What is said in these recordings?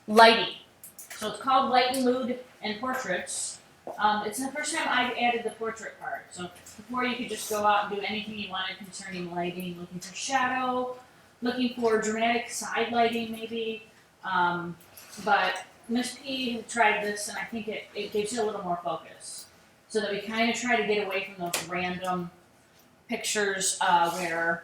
lighting. So it's called Light and Mood and Portraits. It's the first time I've added the portrait part. So before you could just go out and do anything you wanted concerning lighting, looking for shadow, looking for dramatic side lighting maybe. But Miss P had tried this and I think it gives you a little more focus. So that we kind of try to get away from those random pictures where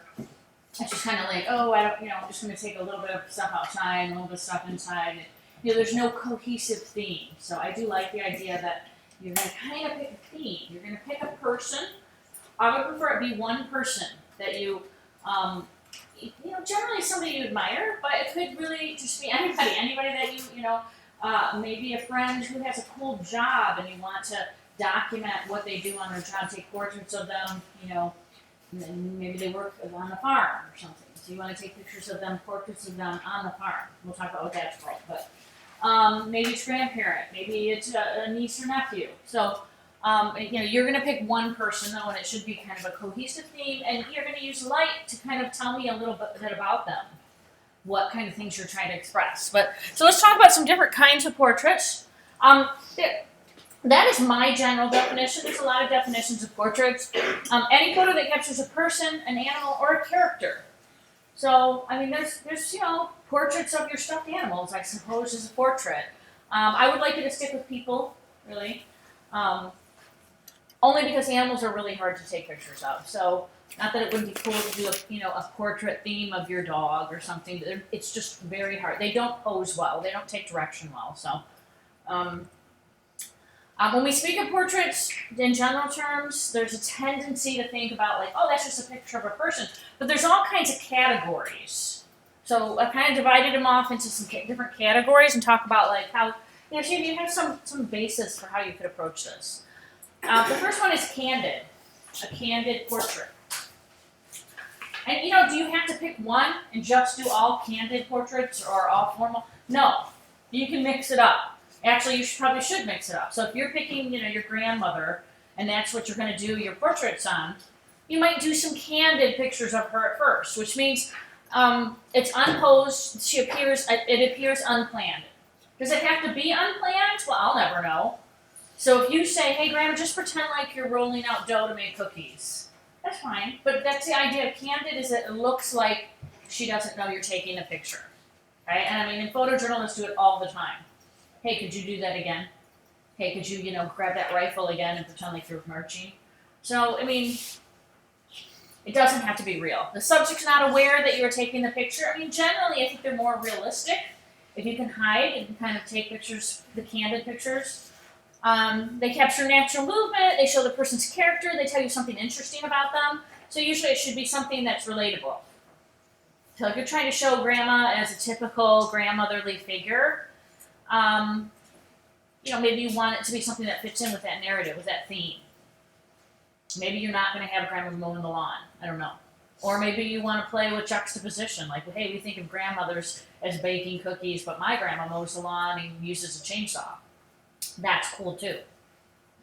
it's just kind of like, oh, I'm just going to take a little bit of stuff outside, a little bit of stuff inside. There's no cohesive theme. So I do like the idea that you're going to kind of pick a theme. You're going to pick a person. I would prefer it be one person that generally somebody you admire, but it could really just be anybody that maybe a friend who has a cool job and you want to document what they do on their job, take portraits of them, and maybe they work on the farm or something. So you want to take pictures of them, portraits of them on the farm. We'll talk about what that's like. But maybe it's grandparent, maybe it's a niece or nephew. So you're going to pick one person though, and it should be kind of a cohesive theme. And you're going to use light to kind of tell me a little bit about them, what kind of things you're trying to express. So let's talk about some different kinds of portraits. That is my general definition. There's a lot of definitions of portraits. Any photo that captures a person, an animal, or a character. So, there's portraits of your stuffed animals, I suppose, is a portrait. I would like you to stick with people, really. Only because animals are really hard to take pictures of. So, not that it wouldn't be cool to do a portrait theme of your dog or something. It's just very hard. They don't pose well. They don't take direction well. So, when we speak of portraits in general terms, there's a tendency to think about that's just a picture of a person. But there's all kinds of categories. So I kind of divided them off into some different categories and talk about how, so you have some basis for how you could approach this. The first one is candid, a candid portrait. And do you have to pick one and just do all candid portraits or all formal? No, you can mix it up. Actually, you probably should mix it up. So if you're picking, your grandmother, and that's what you're going to do your portraits on, you might do some candid pictures of her at first, which means it's unposed. It appears unplanned. Does it have to be unplanned? Well, I'll never know. So if you say, hey, Grandma, just pretend like you're rolling out dough to make cookies. That's fine. But that's the idea of candid, is that it looks like she doesn't know you're taking a picture. Right? And and photojournalists do it all the time. Hey, could you do that again? Hey, could you, grab that rifle again and pretend like you're marching? So, it doesn't have to be real. The subject's not aware that you're taking the picture. Generally, I think they're more realistic. If you can hide and kind of take pictures, the candid pictures. They capture natural movement. They show the person's character. They tell you something interesting about them. So usually it should be something that's relatable. So if you're trying to show grandma as a typical grandmotherly figure, maybe you want it to be something that fits in with that narrative, with that theme. Maybe you're not going to have grandma mowing the lawn. I don't know. Or maybe you want to play with juxtaposition. Hey, we think of grandmothers as baking cookies, but my grandma mows the lawn and uses a chainsaw. That's cool too.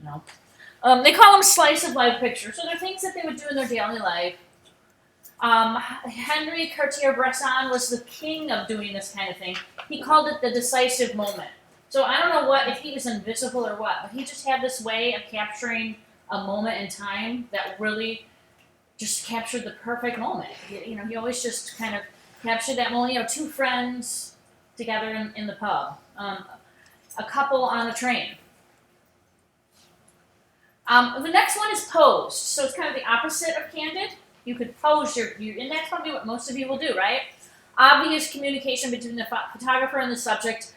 They call them slice of life pictures. So they're things that they would do in their daily life. Henri Cartier-Bresson was the king of doing this kind of thing. He called it the decisive moment. So I don't know if he was invisible or what, but he just had this way of capturing a moment in time that really just captured the perfect moment. He always just kind of captured that moment. Two friends together in the pub, a couple on a train. The next one is posed. So it's kind of the opposite of candid. You could pose and that's probably what most of you will do, right? Obvious communication between the photographer and the subject,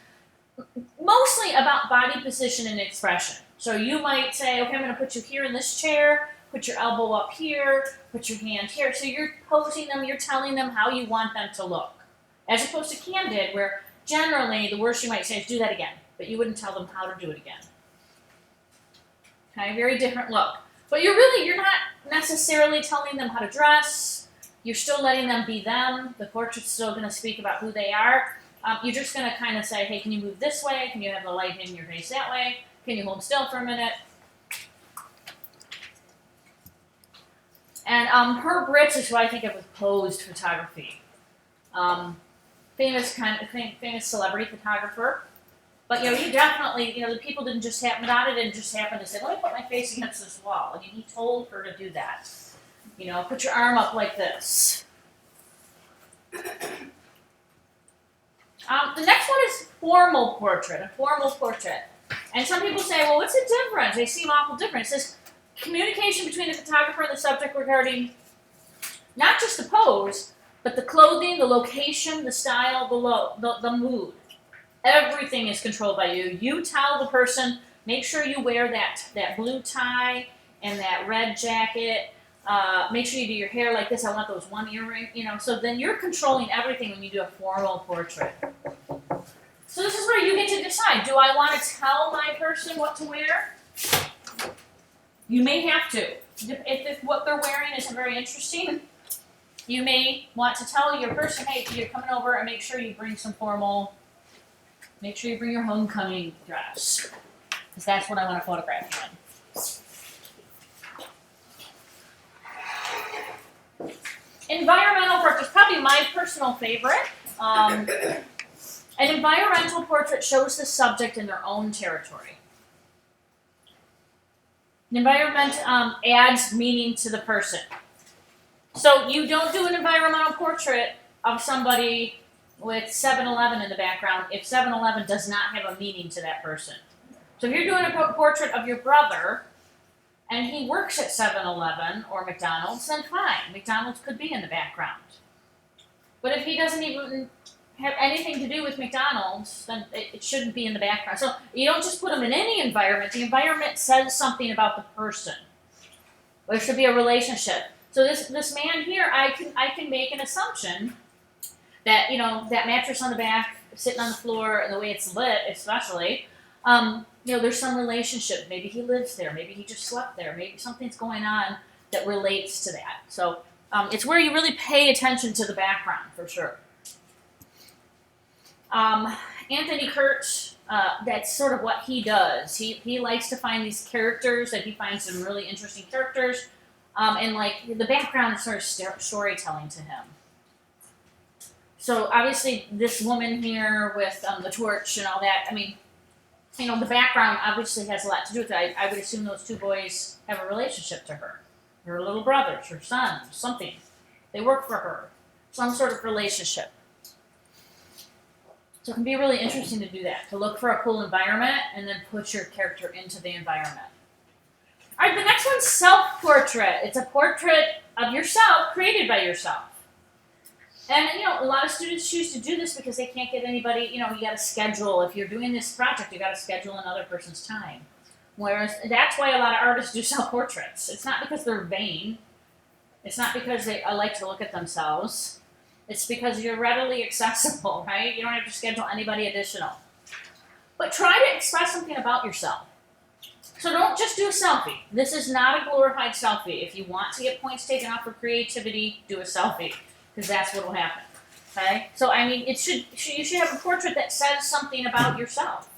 mostly about body position and expression. So you might say, okay, I'm going to put you here in this chair, put your elbow up here, put your hand here. So you're posing them, you're telling them how you want them to look. As opposed to candid, where generally the worst you might say is do that again, but you wouldn't tell them how to do it again. Okay, very different look. But you're not necessarily telling them how to dress. You're still letting them be them. The portrait's still going to speak about who they are. You're just going to kind of say, hey, can you move this way? Can you have the light hitting your face that way? Can you hold still for a minute? And Herb Ritts is who I think of with posed photography. famous celebrity photographer. But you definitely, the people didn't just happen, Madonna didn't just happen to say, let me put my face against this wall. I mean, he told her to do that. Put your arm up like this. The next one is formal portrait, a formal portrait. And some people say, well, what's the difference? They seem awful different. It says communication between the photographer and the subject regarding not just the pose, but the clothing, the location, the style, the mood. Everything is controlled by you. You tell the person, make sure you wear that blue tie and that red jacket. Make sure you do your hair like this. I want those one earring, So then you're controlling everything when you do a formal portrait. So this is where you get to decide. Do I want to tell my person what to wear? You may have to. If what they're wearing isn't very interesting, you may want to tell your person, hey, you're coming over and make sure you bring make sure you bring your homecoming dress. Because that's what I want to photograph you in. Environmental portrait is probably my personal favorite. An environmental portrait shows the subject in their own territory. An environment adds meaning to the person. So you don't do an environmental portrait of somebody with 7-Eleven in the background if 7-Eleven does not have a meaning to that person. So if you're doing a portrait of your brother and he works at 7-Eleven or McDonald's, then fine. McDonald's could be in the background. But if he doesn't even have anything to do with McDonald's, then it shouldn't be in the background. So you don't just put them in any environment. The environment says something about the person. There should be a relationship. So this man here, I can make an assumption that that mattress on the back, sitting on the floor, and the way it's lit, especially, there's some relationship. Maybe he lives there. Maybe he just slept there. Maybe something's going on that relates to that. So it's where you really pay attention to the background for sure. Anthony Kurt, that's sort of what he does. He likes to find these characters that he finds some really interesting characters, and the background is sort of storytelling to him. So obviously this woman here with the torch and all that, I mean, the background obviously has a lot to do with it. I would assume those two boys have a relationship to her. Her little brothers, her sons, something. They work for her. Some sort of relationship. So it can be really interesting to do that, to look for a cool environment and then put your character into the environment. All right, the next one's self-portrait. It's a portrait of yourself created by yourself. And, a lot of students choose to do this because they can't get anybody, you got to schedule. If you're doing this project, you got to schedule another person's time. Whereas that's why a lot of artists do self-portraits. It's not because they're vain. It's not because they like to look at themselves. It's because you're readily accessible, right? You don't have to schedule anybody additional. But try to express something about yourself. So don't just do a selfie. This is not a glorified selfie. If you want to get points taken off for creativity, do a selfie, because that's what will happen. Okay? So I mean, you should have a portrait that says something about yourself.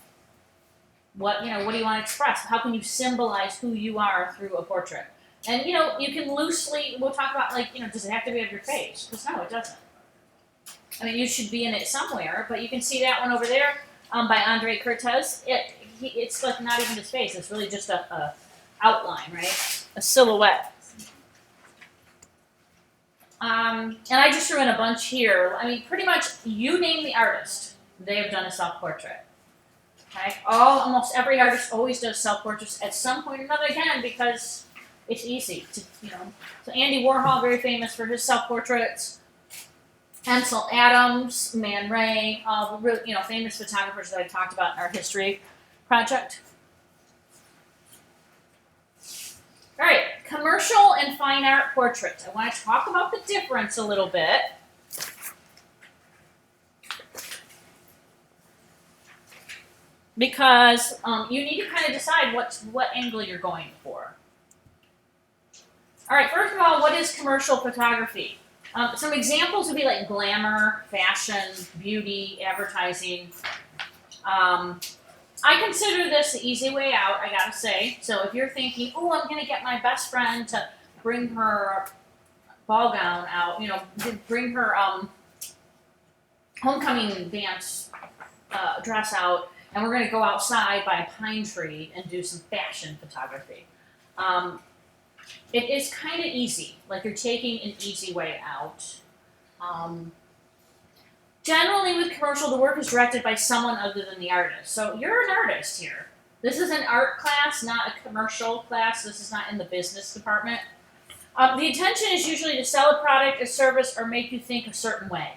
What do you want to express? How can you symbolize who you are through a portrait? And you can loosely. We'll talk about does it have to be of your face? Because no, it doesn't. I mean, you should be in it somewhere, but you can see that one over there by Andre Cortez. It's not even his face. It's really just a outline, right? A silhouette. And I just threw in a bunch here. I mean, pretty much you name the artist, they have done a self-portrait. Okay? Almost every artist always does self-portraits at some point or another, again, because it's easy to. So Andy Warhol, very famous for his self-portraits. Ansel Adams, Man Ray, famous photographers that I talked about in our history project. All right, commercial and fine art portraits. I want to talk about the difference a little bit. Because you need to kind of decide what angle you're going for. All right, first of all, what is commercial photography? Some examples would be like glamour, fashion, beauty, advertising. I consider this the easy way out, I gotta say. So if you're thinking, oh, I'm gonna get my best friend to bring her ball gown out, bring her homecoming dance dress out, and we're going to go outside by a pine tree and do some fashion photography. It is kind of easy, like you're taking an easy way out. Generally with commercial, the work is directed by someone other than the artist. So you're an artist here. This is an art class, not a commercial class. This is not in the business department. The intention is usually to sell a product, a service, or make you think a certain way.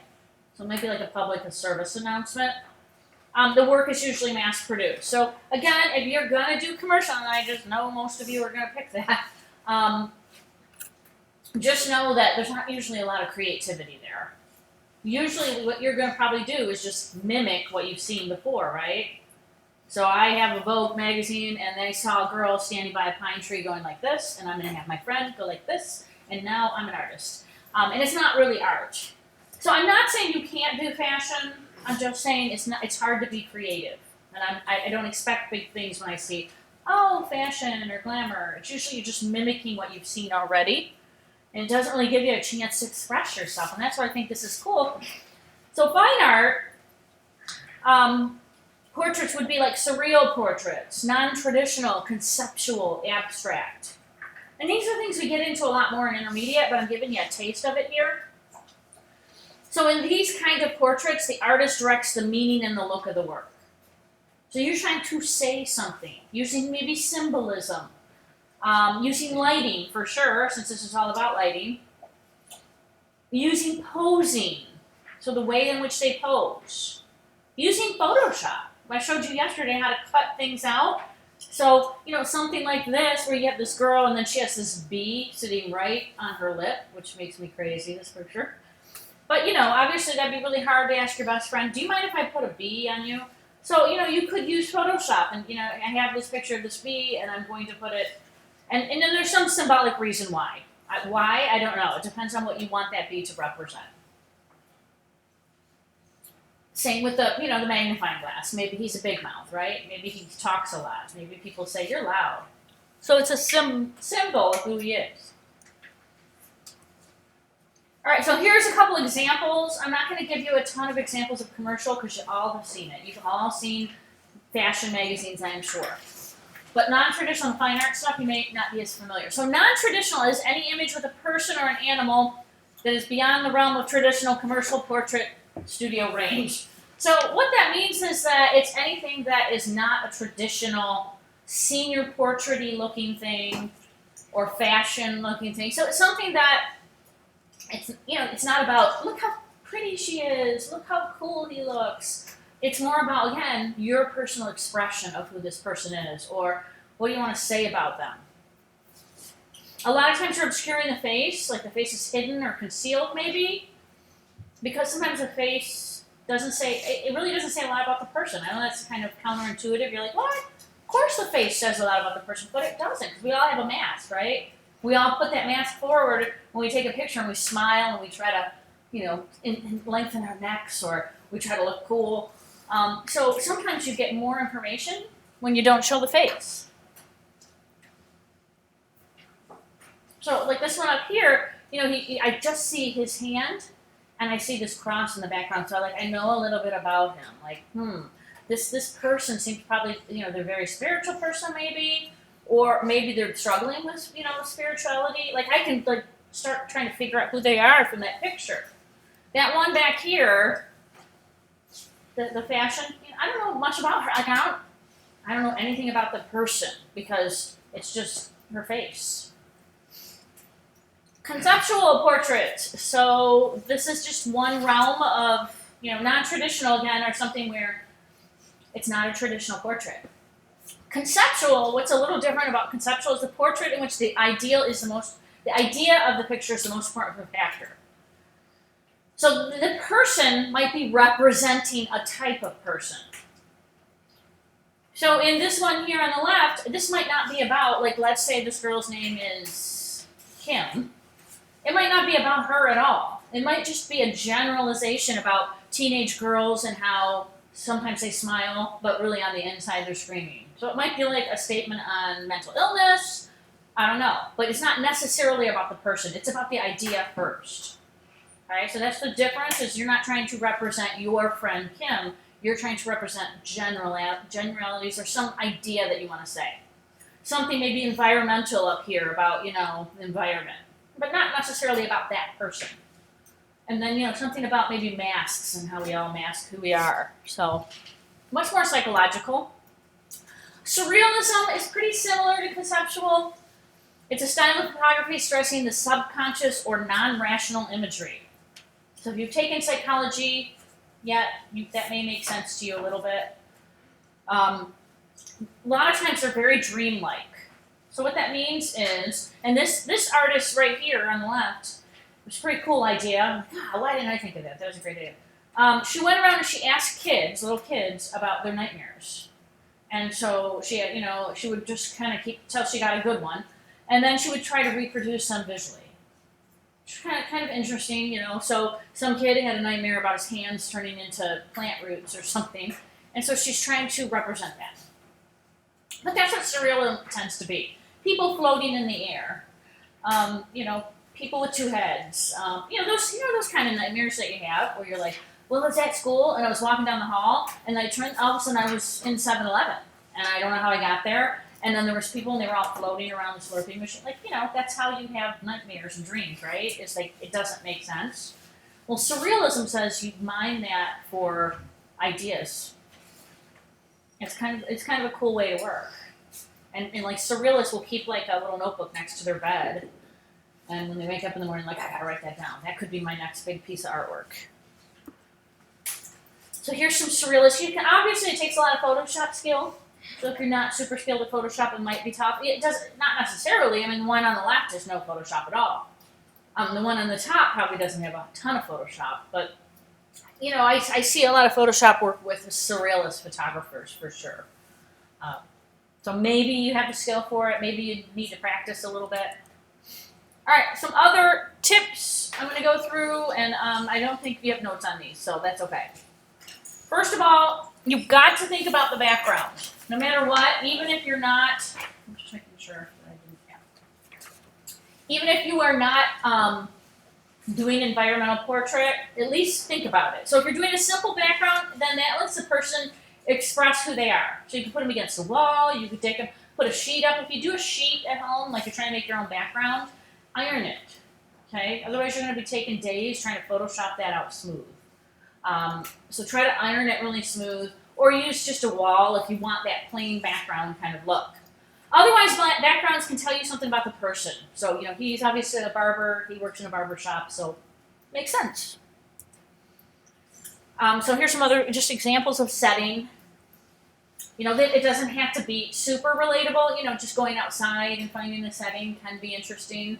So it might be like a public service announcement. The work is usually mass produced. So again, if you're gonna do commercial, and I just know most of you are gonna pick that, just know that there's not usually a lot of creativity there. Usually what you're gonna probably do is just mimic what you've seen before, right? So I have a Vogue magazine, and I saw a girl standing by a pine tree going like this, and I'm gonna have my friend go like this, and now I'm an artist. And it's not really art. So I'm not saying you can't do fashion. I'm just saying it's hard to be creative, and I don't expect big things when I see, oh, fashion or glamour. It's usually you're just mimicking what you've seen already, and it doesn't really give you a chance to express yourself, and that's why I think this is cool. So fine art, portraits would be like surreal portraits, non-traditional, conceptual, abstract. And these are things we get into a lot more in intermediate, but I'm giving you a taste of it here. So in these kind of portraits, the artist directs the meaning and the look of the work. So you're trying to say something, using maybe symbolism, using lighting for sure, since this is all about lighting, using posing, so the way in which they pose, using Photoshop. I showed you yesterday how to cut things out. So, something like this, where you have this girl and then she has this bee sitting right on her lip, which makes me crazy, this picture. But, obviously that'd be really hard to ask your best friend, do you mind if I put a bee on you? So, you could use Photoshop and, I have this picture of this bee and I'm going to put it, and then there's some symbolic reason why. Why? I don't know. It depends on what you want that bee to represent. Same with the magnifying glass. Maybe he's a big mouth, right? Maybe he talks a lot. Maybe people say, you're loud. So it's a symbol of who he is. All right, so here's a couple examples. I'm not going to give you a ton of examples of commercial because you all have seen it. You've all seen fashion magazines, I am sure. But non-traditional and fine art stuff, you may not be as familiar. So non-traditional is any image with a person or an animal that is beyond the realm of traditional commercial portrait studio range. So what that means is that it's anything that is not a traditional senior portrait-y looking thing or fashion looking thing. So it's something that it's not about, look how pretty she is, look how cool he looks. It's more about, again, your personal expression of who this person is, or what do you want to say about them. A lot of times you're obscuring the face, like the face is hidden or concealed maybe, because sometimes the face doesn't say, it really doesn't say a lot about the person. I know that's kind of counterintuitive. You're like, what? Of course the face says a lot about the person, but it doesn't, because we all have a mask, right? We all put that mask forward when we take a picture and we smile and we try to, lengthen our necks, or we try to look cool. So sometimes you get more information when you don't show the face. So like this one up here, I just see his hand, and I see this cross in the background. So I know a little bit about him. Like, this person seems probably, they're a very spiritual person maybe, or maybe they're struggling with, spirituality. Like I can start trying to figure out who they are from that picture. That one back here, the fashion, I don't know much about her. I don't know anything about the person because it's just her face. Conceptual portraits. So this is just one realm of, non-traditional again, or something where it's not a traditional portrait. Conceptual, what's a little different about conceptual is the portrait in which the idea of the picture is the most important factor. So the person might be representing a type of person. So in this one here on the left, this might not be about, let's say this girl's name is Kim. It might not be about her at all. It might just be a generalization about teenage girls and how sometimes they smile, but really on the inside they're screaming. So it might be like a statement on mental illness. I don't know. But it's not necessarily about the person. It's about the idea first. Okay, so that's the difference. Is you're not trying to represent your friend Kim. You're trying to represent generalities or some idea that you want to say. Something maybe environmental up here about, the environment, but not necessarily about that person. And then, something about maybe masks and how we all mask who we are. So, much more psychological. Surrealism is pretty similar to conceptual. It's a style of photography stressing the subconscious or non-rational imagery. So if you've taken psychology, that may make sense to you a little bit. A lot of times they're very dreamlike. So what that means is, and this artist right here on the left, it was a pretty cool idea. God, why didn't I think of that? That was a great idea. She went around and she asked little kids, about their nightmares. And so she would just kind of keep till she got a good one. And then she would try to reproduce them visually. It's kind of interesting, So some kid had a nightmare about his hands turning into plant roots or something. And so she's trying to represent that. But that's what surrealism tends to be. People floating in the air. People with two heads. Those kind of nightmares that you have where you're like, well, I was at school and I was walking down the hall and all of a sudden I was in 7-Eleven and I don't know how I got there. And then there was people and they were all floating around the Slurpee machine. That's how you have nightmares and dreams, right? It's like, it doesn't make sense. Well, surrealism says you mine that for ideas. It's kind of a cool way to work. And like surrealists will keep like a little notebook next to their bed. And when they wake up in the morning, like, I gotta write that down. That could be my next big piece of artwork. So here's some surrealists. Obviously it takes a lot of Photoshop skill. So if you're not super skilled at Photoshop, it might be tough. It doesn't, not necessarily. I mean, the one on the left is no Photoshop at all. The one on the top probably doesn't have a ton of Photoshop, but I see a lot of Photoshop work with surrealist photographers for sure. So maybe you have the skill for it. Maybe you need to practice a little bit. All right, some other tips I'm going to go through, and I don't think you have notes on these, so that's okay. First of all, you've got to think about the background. No matter what, even if you're not, I'm just making sure that I didn't, even if you are not doing environmental portrait, at least think about it. So if you're doing a simple background, then that lets the person express who they are. So you can put them against the wall, you could put a sheet up. If you do a sheet at home, like you're trying to make your own background, iron it, okay? Otherwise you're gonna be taking days trying to Photoshop that out smooth. So try to iron it really smooth, or use just a wall if you want that plain background kind of look. Otherwise, backgrounds can tell you something about the person. So, he's obviously a barber, he works in a barber shop, so makes sense. So here's some other just examples of setting. It doesn't have to be super relatable, just going outside and finding a setting can be interesting.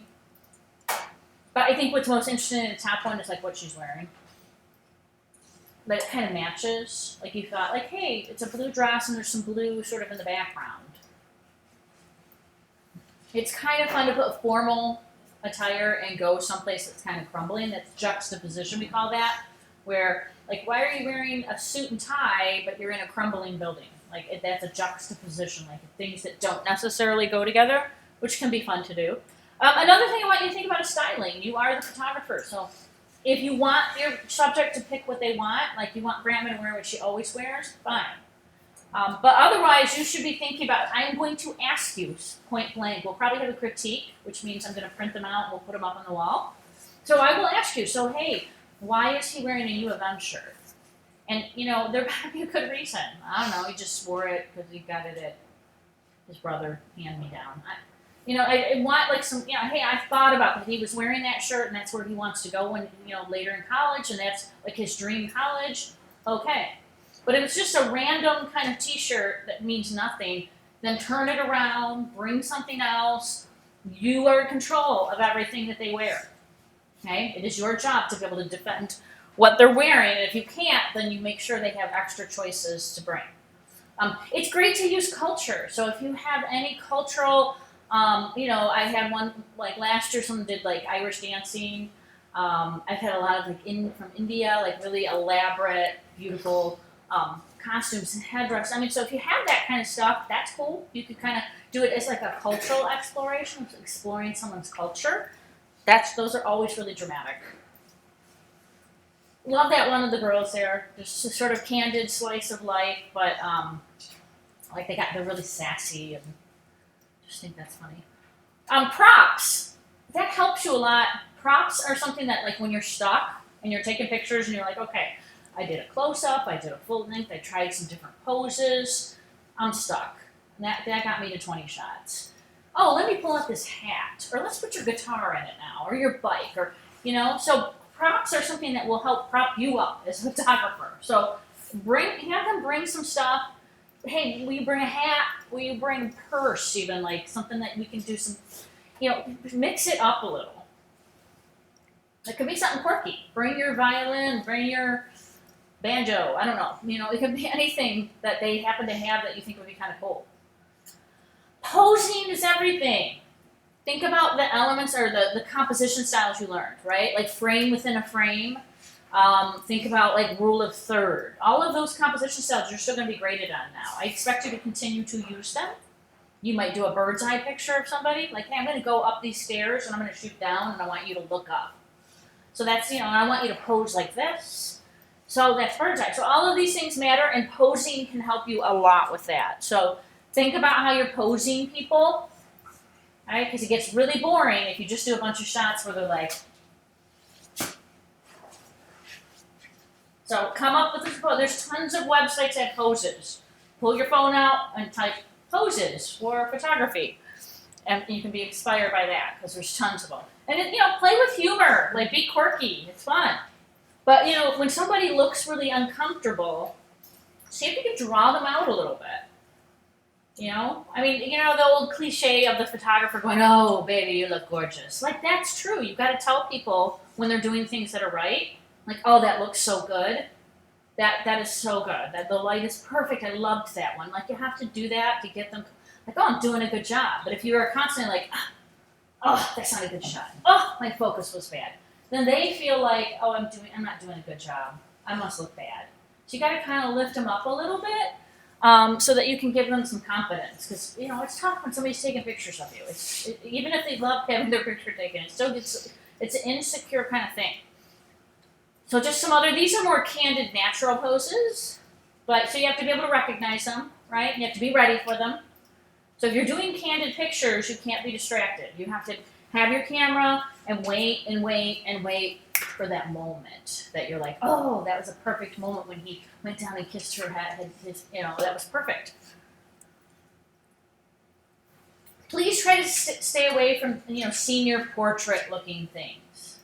But I think what's most interesting in the top one is like what she's wearing. But it kind of matches. Like you thought, like, hey, it's a blue dress and there's some blue sort of in the background. It's kind of fun to put formal attire and go someplace that's kind of crumbling. That's juxtaposition, we call that. Where, like, why are you wearing a suit and tie, but you're in a crumbling building? Like, that's a juxtaposition, like things that don't necessarily go together, which can be fun to do. Another thing I want you to think about is styling. You are the photographer, so if you want your subject to pick what they want, like you want Grandma to wear what she always wears, fine. But otherwise, you should be thinking about, I'm going to ask you point blank. We'll probably have a critique, which means I'm going to print them out and we'll put them up on the wall. So I will ask you, so hey, why is he wearing a U of M shirt? And, there might be a good reason. I don't know, he just swore it because he got it at his brother hand-me-down. I want like some, hey, I thought about that. He was wearing that shirt and that's where he wants to go when, later in college and that's like his dream college. Okay. But if it's just a random kind of t-shirt that means nothing, then turn it around, bring something else. You are in control of everything that they wear. Okay? It is your job to be able to defend what they're wearing. And if you can't, then you make sure they have extra choices to bring. It's great to use culture. So if you have any cultural, I had one, like last year someone did like Irish dancing. I've had a lot of from India, like really elaborate, beautiful costumes and headdress. So if you have that kind of stuff, that's cool. You could kind of do it as like a cultural exploration, exploring someone's culture. Those are always really dramatic. love that one of the girls there. Just a sort of candid slice of life, but like they're really sassy and just think that's funny. Props. That helps you a lot. Props are something that, like, when you're stuck and you're taking pictures and you're like, okay, I did a close up, I did a full length, I tried some different poses. I'm stuck. And that got me to 20 shots. Oh, let me pull up this hat, or let's put your guitar in it now, or your bike, or So props are something that will help prop you up as a photographer. So have them bring some stuff. Hey, will you bring a hat? Will you bring a purse? Even like something that we can do some, mix it up a little. It could be something quirky. Bring your violin. Bring your banjo. I don't know. It could be anything that they happen to have that you think would be kind of cool. Posing is everything. Think about the elements or the composition styles you learned, right? Like frame within a frame. Think about like rule of third. All of those composition styles you're still going to be graded on now. I expect you to continue to use them. You might do a bird's eye picture of somebody. Like, hey, I'm going to go up these stairs and I'm going to shoot down and I want you to look up. So that's, and I want you to pose like this. So that's bird's eye. So all of these things matter, and posing can help you a lot with that. So think about how you're posing people, right? Because it gets really boring if you just do a bunch of shots where they're like. So come up with this pose. There's tons of websites that have poses. Pull your phone out and type poses for photography. And you can be inspired by that because there's tons of them. And then, play with humor. Like, be quirky. It's fun. But, when somebody looks really uncomfortable, see if you can draw them out a little bit. The old cliche of the photographer going, oh, baby, you look gorgeous. Like, that's true. You've got to tell people when they're doing things that are right. Like, oh, that looks so good. That is so good. That the light is perfect. I loved that one. Like, you have to do that to get them, like, oh, I'm doing a good job. But if you are constantly like, oh, that's not a good shot. Oh, my focus was bad. Then they feel like, oh, I'm not doing a good job. I must look bad. So you got to kind of lift them up a little bit so that you can give them some confidence. Because, it's tough when somebody's taking pictures of you. Even if they love having their picture taken, it's an insecure kind of thing. So just these are more candid, natural poses. So you have to be able to recognize them, right? You have to be ready for them. So if you're doing candid pictures, you can't be distracted. You have to have your camera and wait and wait and wait for that moment that you're like, oh, that was a perfect moment when he went down and kissed her head. That was perfect. Please try to stay away from, senior portrait-looking things.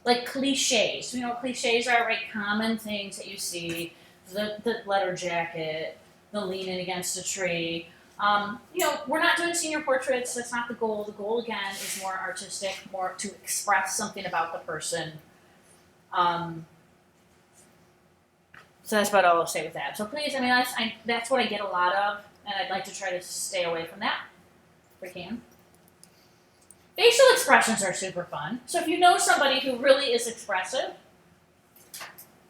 Like cliches. Cliches are, right, common things that you see. The leather jacket, the leaning against a tree. We're not doing senior portraits. That's not the goal. The goal, again, is more artistic, more to express something about the person. So that's about all I'll say with that. So please, that's what I get a lot of, and I'd like to try to stay away from that if we can. Facial expressions are super fun. So if you know somebody who really is expressive,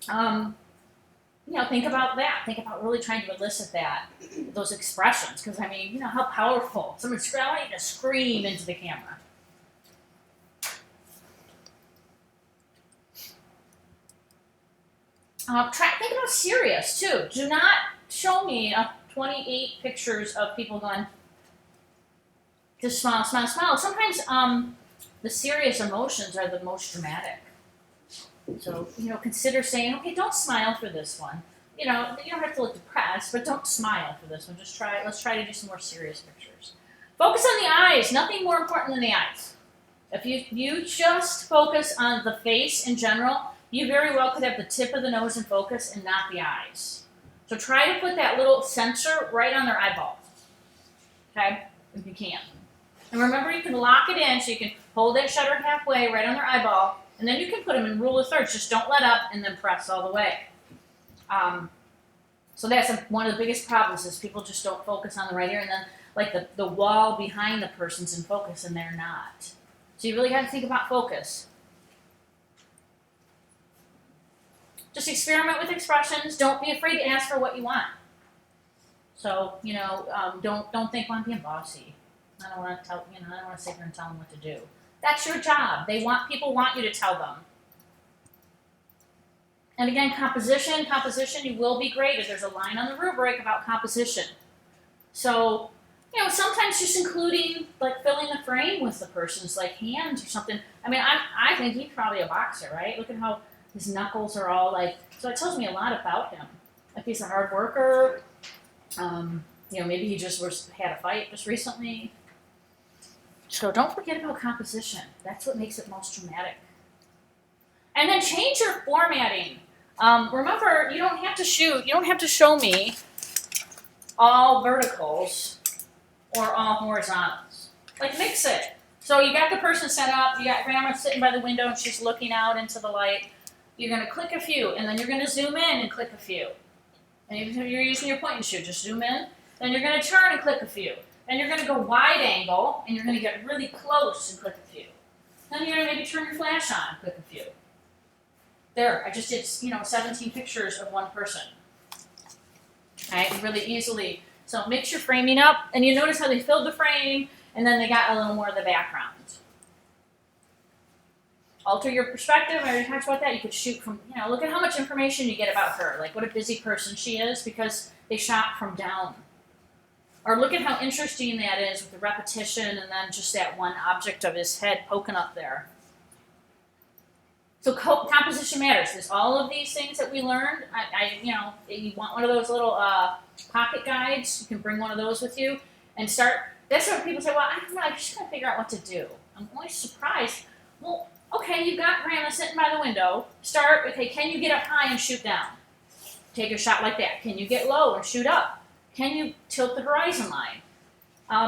think about that. Think about really trying to elicit those expressions. Because, how powerful. Someone's trying to scream into the camera. Think about serious, too. Do not show me 28 pictures of people going, just smile, smile, smile. Sometimes the serious emotions are the most dramatic. So, consider saying, okay, don't smile for this one. You don't have to look depressed, but don't smile for this one. Let's try to do some more serious pictures. Focus on the eyes. Nothing more important than the eyes. If you just focus on the face in general, you very well could have the tip of the nose in focus and not the eyes. So try to put that little sensor right on their eyeball. Okay? If you can. And remember, you can lock it in so you can hold that shutter halfway right on their eyeball. And then you can put them in rule of thirds. Just don't let up and then press all the way. So that's one of the biggest problems is people just don't focus on the right ear. And then like the wall behind the person's in focus and they're not. So you really got to think about focus. Just experiment with expressions. Don't be afraid to ask for what you want. So, don't think, well, I'm being bossy. I don't want to tell, I don't want to sit here and tell them what to do. That's your job. People want you to tell them. And again, composition, you will be graded. There's a line on the rubric about composition. So, sometimes just including, like, filling the frame with the person's, like, hands or something. I mean, I think he's probably a boxer, right? Look at how his knuckles are all, like, so it tells me a lot about him. Like, he's a hard worker. Maybe he just had a fight just recently. So don't forget about composition. That's what makes it most dramatic. And then change your formatting. Remember, you don't have to show me all verticals or all horizontals. Like, mix it. So you got the person set up, you got grandma sitting by the window and she's looking out into the light. You're going to click a few, and then you're going to zoom in and click a few. And if you're using your point and shoot, just zoom in. Then you're going to turn and click a few. Then you're going to go wide angle, and you're going to get really close and click a few. Then you're going to maybe turn your flash on and click a few. There, I just did, 17 pictures of one person. All right, really easily. So mix your framing up, and you notice how they filled the frame, and then they got a little more of the background. Alter your perspective. I already talked about that. You could shoot from, look at how much information you get about her. Like what a busy person she is because they shot from down. Or look at how interesting that is with the repetition and then just that one object of his head poking up there. So composition matters. There's all of these things that we learned. You want one of those little pocket guides. You can bring one of those with you and start. That's what people say, well, I don't know, I'm just going to figure out what to do. I'm always surprised. Well, okay, you've got grandma sitting by the window. Start, okay, can you get up high and shoot down? Take a shot like that. Can you get low and shoot up? Can you tilt the horizon line?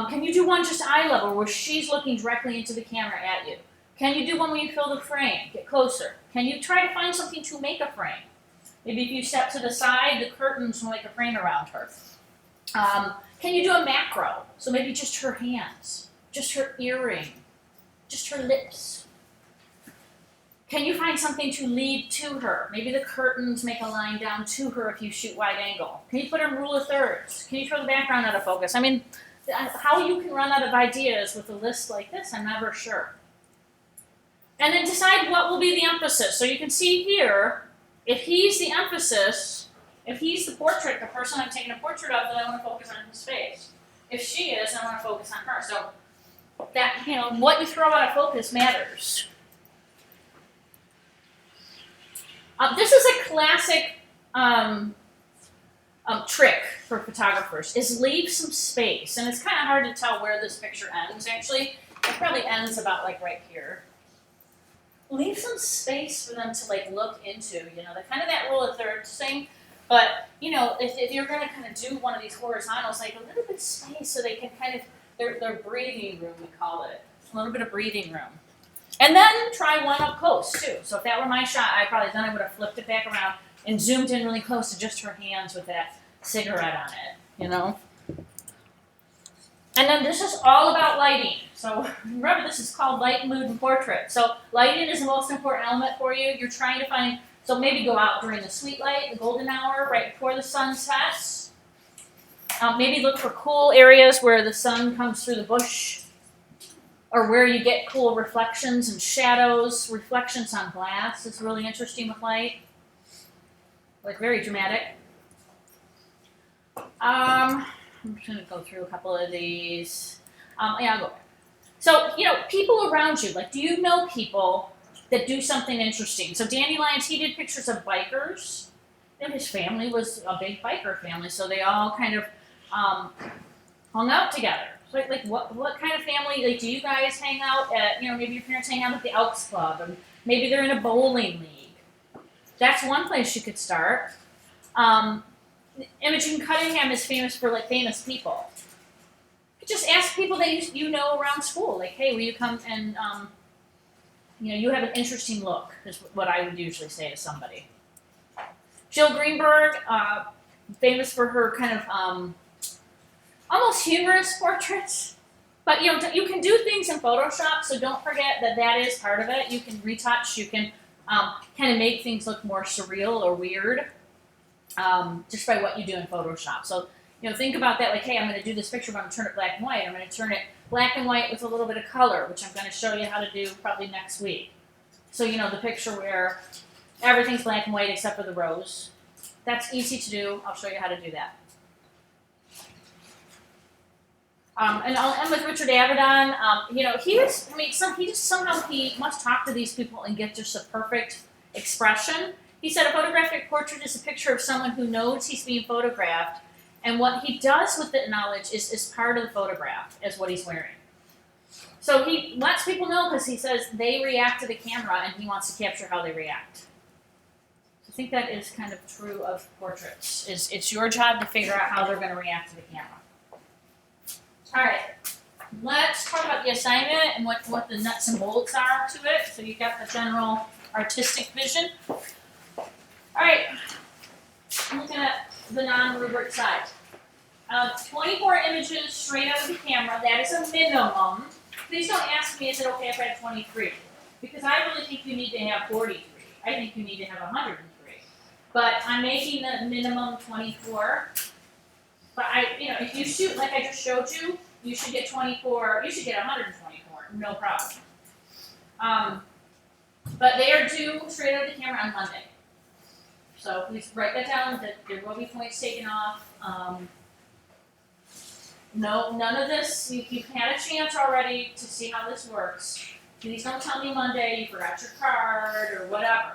Can you do one just eye level where she's looking directly into the camera at you? Can you do one when you fill the frame? Get closer. Can you try to find something to make a frame? Maybe if you step to the side, the curtains will make a frame around her. Can you do a macro? So maybe just her hands, just her earring, just her lips. Can you find something to lead to her? Maybe the curtains make a line down to her if you shoot wide angle. Can you put a rule of thirds? Can you throw the background out of focus? I mean, how you can run out of ideas with a list like this, I'm never sure. And then decide what will be the emphasis. So you can see here, if he's the emphasis, if he's the portrait, the person I'm taking a portrait of, then I want to focus on his face. If she is, I want to focus on her. So that, what you throw out of focus matters. This is a classic trick for photographers, is leave some space. And it's kind of hard to tell where this picture ends, actually. It probably ends about like right here. Leave some space for them to like look into, the kind of that rule of thirds thing. But, if you're going to kind of do one of these horizontals, like a little bit of space so they can kind of, their breathing room, we call it. A little bit of breathing room. And then try one up close, too. So if that were my shot, I would have flipped it back around and zoomed in really close to just her hands with that cigarette on it, And then this is all about lighting. So remember, this is called light, mood, and portrait. So lighting is the most important element for you. You're trying to find, so maybe go out during the sweet light, the golden hour, right before the sun sets. Maybe look for cool areas where the sun comes through the bush, or where you get cool reflections and shadows. Reflections on glass is really interesting with light. Like very dramatic. I'm just going to go through a couple of these. I'll go back. So, people around you, like, do you know people that do something interesting? So Danny Lyons, he did pictures of bikers. His family was a big biker family, so they all kind of hung out together. So, like, what kind of family, like, do you guys hang out at, maybe your parents hang out at the Elks Club, and maybe they're in a bowling league. That's one place you could start. Imogen Cunningham is famous for, like, famous people. Just ask people that you know around school, like, hey, will you come and, you have an interesting look, is what I would usually say to somebody. Jill Greenberg, famous for her kind of, almost humorous portraits. But, you can do things in Photoshop, so don't forget that is part of it. You can retouch, you can kind of make things look more surreal or weird just by what you do in Photoshop. So, think about that, like, hey, I'm going to do this picture, but I'm going to turn it black and white. I'm going to turn it black and white with a little bit of color, which I'm going to show you how to do probably next week. So, the picture where Everything's black and white except for the rose. That's easy to do. I'll show you how to do that. And I'll end with Richard Avedon. You know, he must talk to these people and get just a perfect expression. He said a photographic portrait is a picture of someone who knows he's being photographed, and what he does with the knowledge is part of the photograph, is what he's wearing. So he lets people know because he says they react to the camera, and he wants to capture how they react. I think that is kind of true of portraits. It's your job to figure out how they're going to react to the camera. All right, let's talk about the assignment and what the nuts and bolts are to it. So you've got the general artistic vision. All right, I'm looking at the non-rubric side. 24 images straight out of the camera, that is a minimum. Please don't ask me, is it okay if I have 23? Because I really think you need to have 43. I think you need to have 103. But I'm making the minimum 24. But if you shoot like I just showed you, you should get 24. You should get 124, no problem. But they are due straight out of the camera on Monday. So please write that down. That there will be points taken off. No, none of this. You've had a chance already to see how this works. Please don't tell me Monday you forgot your card or whatever.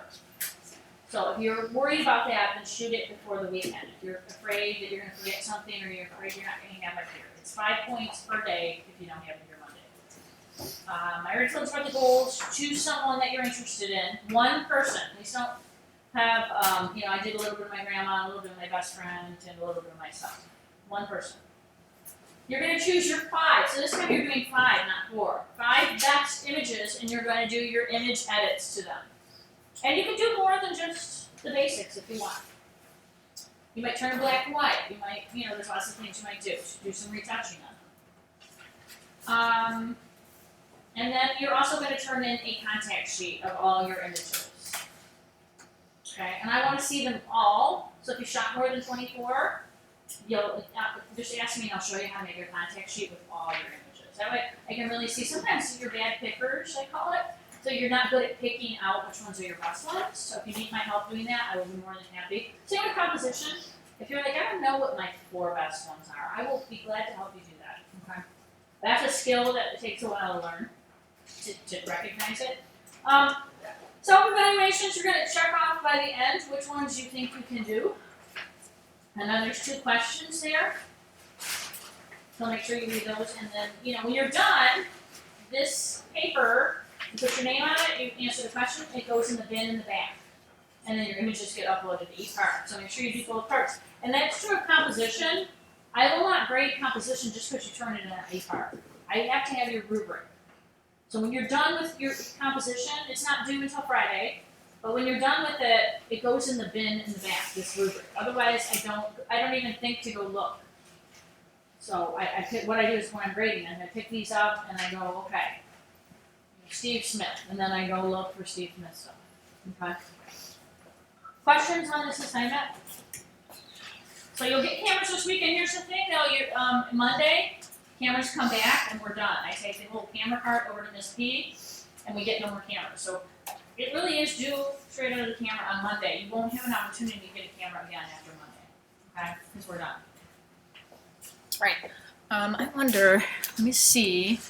So if you're worried about that, then shoot it before the weekend. If you're afraid that you're going to forget something or you're afraid you're not going to have it here, it's 5 points per day if you don't have it here Monday. I already told you about the goals. Choose someone that you're interested in. One person. Please don't have, I did a little bit of my grandma, a little bit of my best friend, and a little bit of myself. One person. You're going to choose your 5. So this time you're doing 5, not 4. 5 best images, and you're going to do your image edits to them. And you can do more than just the basics if you want. You might turn black and white. You might, there's lots of things you might do some retouching on them. And then you're also going to turn in a contact sheet of all your images. Okay, and I want to see them all. So if you shot more than 24, you'll just ask me and I'll show you how to make your contact sheet with all your images. That way I can really see. Sometimes you're bad pickers, I call it. So you're not good at picking out which ones are your best ones. So if you need my help doing that, I will be more than happy. Same with composition. If you're like, I don't know what my 4 best ones are, I will be glad to help you do that. Okay. That's a skill that it takes a while to learn, to recognize it. Self-evaluations, you're going to check off by the end which ones you think you can do. And then there's 2 questions there. So make sure you read those. And then, when you're done, this paper, you put your name on it, you answer the question, it goes in the bin in the back. And then your images get uploaded to each part. So make sure you do both parts. And that's true of composition. I will not grade composition just because you turn it in an A part. I have to have your rubric. So when you're done with your composition, it's not due until Friday. But when you're done with it, it goes in the bin in the back, this rubric. Otherwise, I don't even think to go look. So I pick, what I do is when I'm grading, I pick these up and I go, okay, Steve Smith, and then I go look for Steve Smith stuff. Okay. Questions on this assignment? So you'll get cameras this week, and here's the thing, though, Monday, cameras come back and we're done. I take the whole camera cart over to Miss P, and we get no more cameras. So it really is due straight out of the camera on Monday. You won't have an opportunity to get a camera again after Monday, okay? Because we're done. Right. I wonder, let me see.